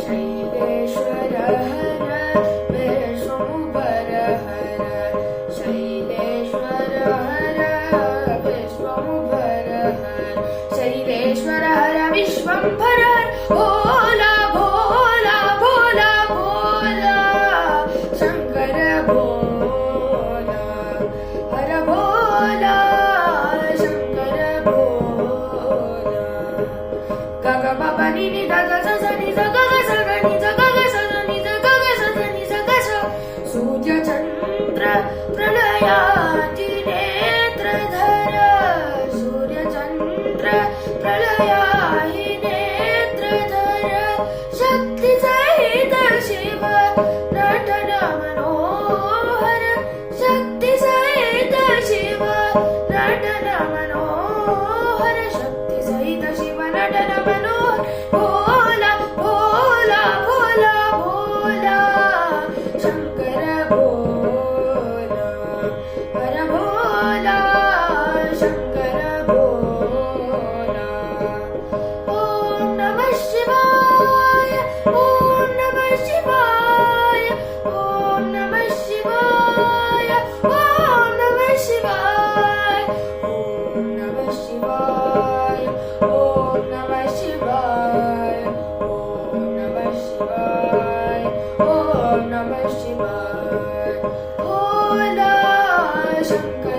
शैलेश्वर हर विश्वंभर हर शैलेश्वर हर विश्वंभर हर शैलेश्वर हर विश्वंभर भोला भोला भोला भोला शंकर भोला हर भोला शंकर भोला ग ग ब ब नि नि ध ध स स नि ज ग ग स ग नि ज ग ग स ज नि ज ग ग स ज नि ज ग स सूर्य चंद्र प्रलयाति नेत्रधर सूर्य चंद्र प्रलयाहि नेत्रधर शक्ति सहित शिव नटन मनोहर शक्ति सहित शिव नटन मनोहर शक्ति सहित शिव नटन मनोहर भोला भोला भोला भोला शंकर भोला हर भोला शंकर भोला ओम नमः शिवाय ओम नमः शिवाय ओम नमः शिवाय ओम नमः शिवाय ओम नमः शिवाय ओम नमः शिवाय ओम नमः शिवाय ओम नमः शिवाय भोला शंकर